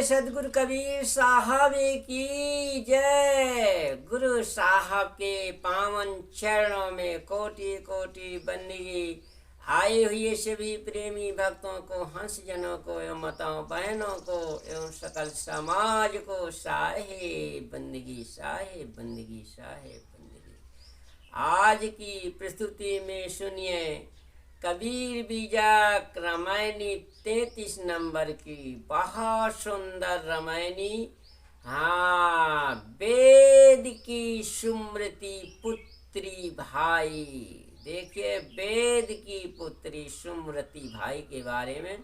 सदगुरु कबीर साहब की जय। गुरु साहब के पावन चरणों में कोटि कोटि बंदगी। आए हुए सभी प्रेमी भक्तों को, हंस जनों को एवं माताओं बहनों को एवं सकल समाज को साहेब बंदगी, साहेब बंदगी, साहेब बंदगी। आज की प्रस्तुति में सुनिए कबीर बीजाक रामायणी 33 नंबर की बहुत सुंदर रामायणी। हाँ, वेद की सुमृति पुत्री भाई। देखिए, वेद की पुत्री सुमृति भाई के बारे में।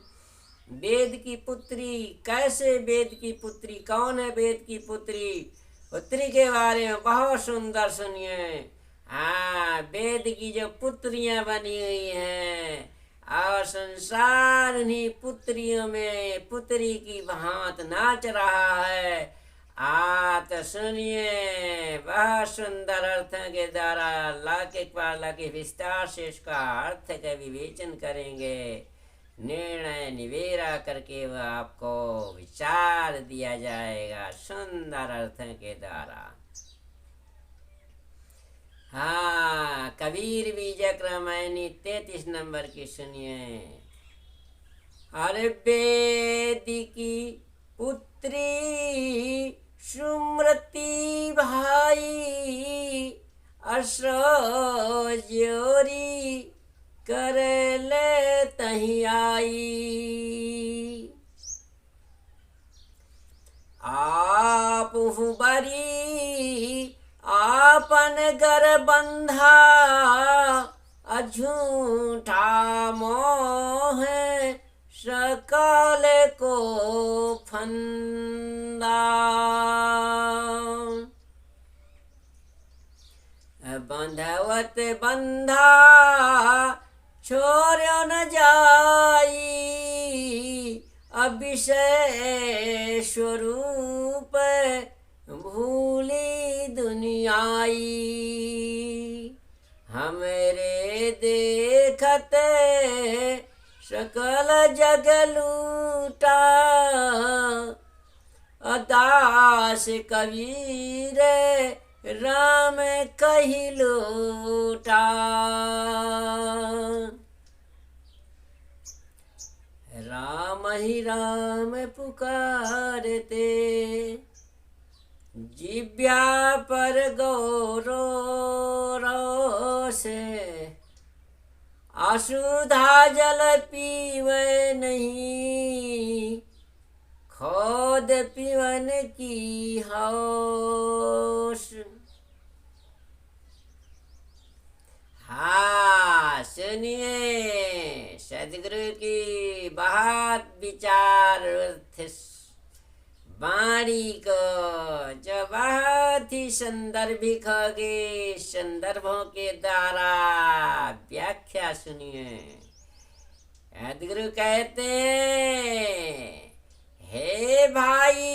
वेद की पुत्री कैसे, वेद की पुत्री कौन है, वेद की पुत्री के बारे में बहुत सुंदर सुनिए। हाँ, वेद की जो पुत्रियां बनी हुई हैं और संसार उन्हीं पुत्रियों में पुत्री की भांत नाच रहा है। तो सुनिए, बहुत सुंदर अर्थों के द्वारा लाके विस्तार से इसका अर्थ का विवेचन करेंगे। निर्णय निवेरा करके वह आपको विचार दिया जाएगा सुंदर अर्थों के द्वारा। हाँ, कबीर बीजक रामायणी 33 नंबर की सुनिए। अरे वेद की पुत्री सुमृति भाई, असोजोरी कर ले तही आई। आप बरी आपन गर बंधा, अझूठा मोह सकल को फंदा। बंधवत बंधा छोड़ो न जाई, अविषय स्वरूप भूली दुनियाई। हमरे देखते सकल जग लूटा, अदास कबीर राम कही लोटा। राम ही राम पुकारते, जिब्या पर गौरो से, अशुद्धा जल पीवे नहीं, खोद पीवन की होश। हाँ, सुनिए सदगुरु की बहुत विचार वाणी को, जो बहुत ही संदर्भिक होगी, संदर्भों के द्वारा व्याख्या सुनिए। सदगुरु कहते हैं, हे भाई,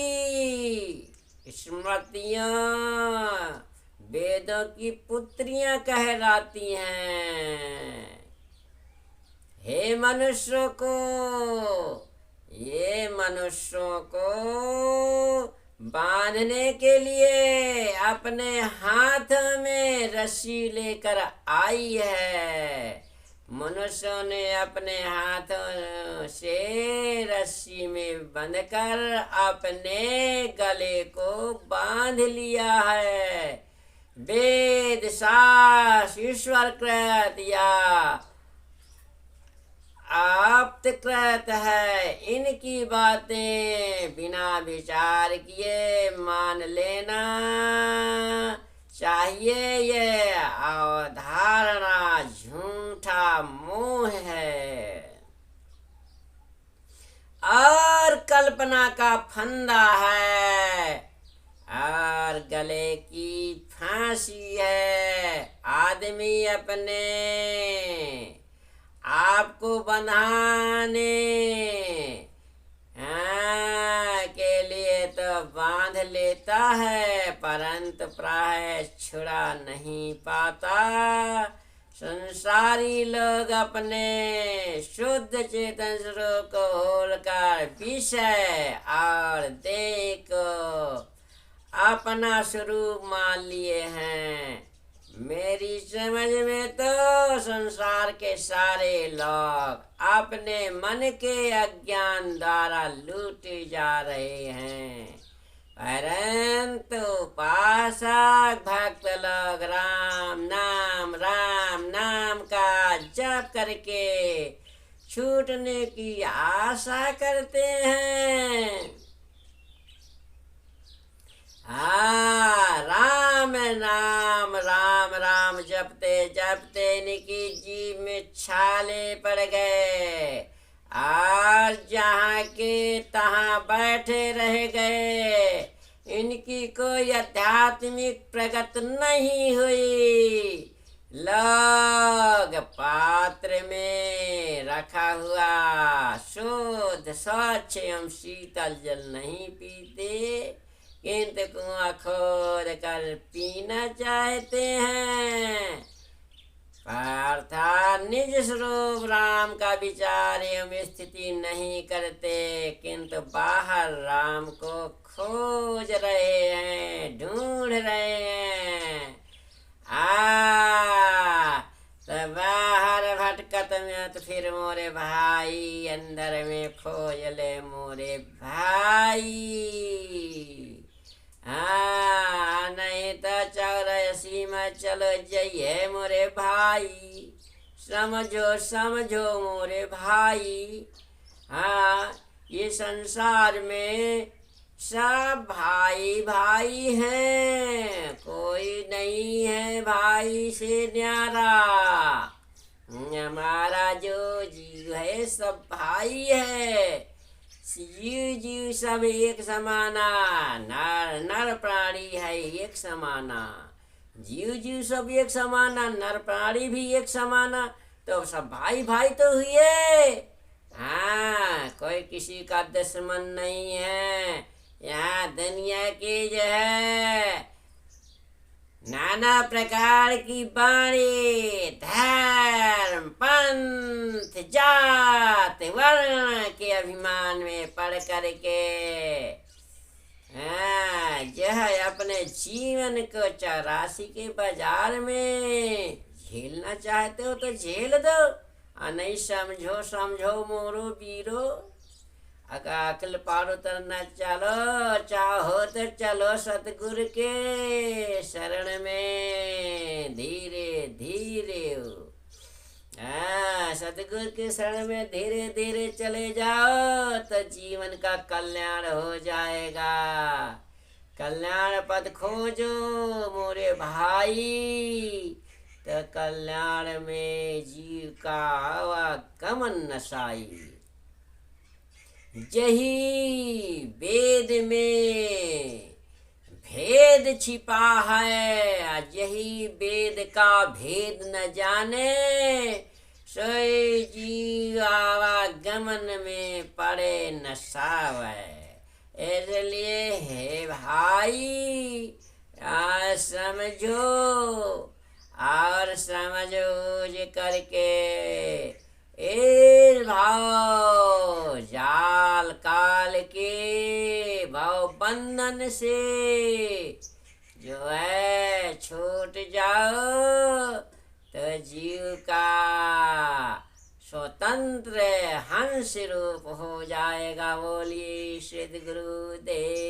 स्मृतियां वेदों की पुत्रियां कहलाती हैं। हे मनुष्यों को, ये मनुष्यों को बांधने के लिए अपने हाथ में रस्सी लेकर आई है। मनुष्यों ने अपने हाथों से रस्सी में बंधकर अपने गले को बांध लिया है। वेद शास्त्र ईश्वर कृत या आप्तकृत है, इनकी बातें बिना विचार किए मान लेना चाहिए। ये अवधारणा झूठा मोह है और कल्पना का फंदा है और गले की फांसी है। आदमी अपने आपको बंधाने के लिए तो बांध लेता है, परंतु प्राय छुड़ा नहीं पाता। संसारी लोग अपने शुद्ध चेतन स्वरूप को होलकर विषय और देह को अपना स्वरूप मान लिए हैं। मेरी समझ में तो संसार के सारे लोग अपने मन के अज्ञान द्वारा लूटे जा रहे हैं, परंतु पाषाण भक्त लोग राम नाम का जप करके छूटने की आशा करते हैं। राम जपते जपते इनकी जीभ में छाले पड़ गए और जहाँ के तहाँ बैठे रह गए। इनकी कोई आध्यात्मिक प्रगति नहीं हुई। लोग पात्र में रखा हुआ शुद्ध स्वच्छ एवं शीतल जल नहीं पीते, किंतु कुआं खोद कर पीना चाहते हैं। अर्थात निज स्वरूप राम का विचार एवं स्थिति नहीं करते, किंतु बाहर राम को खोज रहे हैं, ढूंढ रहे हैं। तो बाहर भटकत में तो फिर मोरे भाई अंदर में खोज ले मोरे भाई। नहीं तो 84 में चलो जाइए मोरे भाई, समझो समझो मोरे भाई। ये संसार में सब भाई भाई हैं, कोई नहीं है भाई से न्यारा। हमारा जो जीव है सब भाई है। जीव सब एक समाना, नर नर प्राणी है एक समाना। जीव सब एक समाना, नर प्राणी भी एक समाना, तो सब भाई भाई तो हुए। कोई किसी का दुश्मन नहीं है। यहाँ दुनिया की जो है नाना प्रकार की वाणी, धर्म, पंथ, जात, वर्ण के अभिमान में पड़ करके जो है अपने जीवन को 84 के बाजार में झेलना चाहते हो तो झेल दो, और नहीं समझो समझो मोरो बीरो। अगर अकल पार उतरना चलो चाहो तो चलो सतगुरु के शरण में धीरे धीरे। सतगुरु के शरण में धीरे धीरे चले जाओ तो जीवन का कल्याण हो जाएगा। कल्याण पद खोजो मोरे भाई, तो कल्याण में जीव का आवागमन नशाई। यही वेद में भेद छिपा है, यही वेद का भेद न जाने सोई जीव आवागमन में पड़े नसावे। इसलिए हे भाई समझो और समझो करके इस भाव जाल काल के भाव बंधन से जो है छूट जाओ तो जीव का स्वतंत्र हंस रूप हो जाएगा। बोलिए सद्गुरुदेव।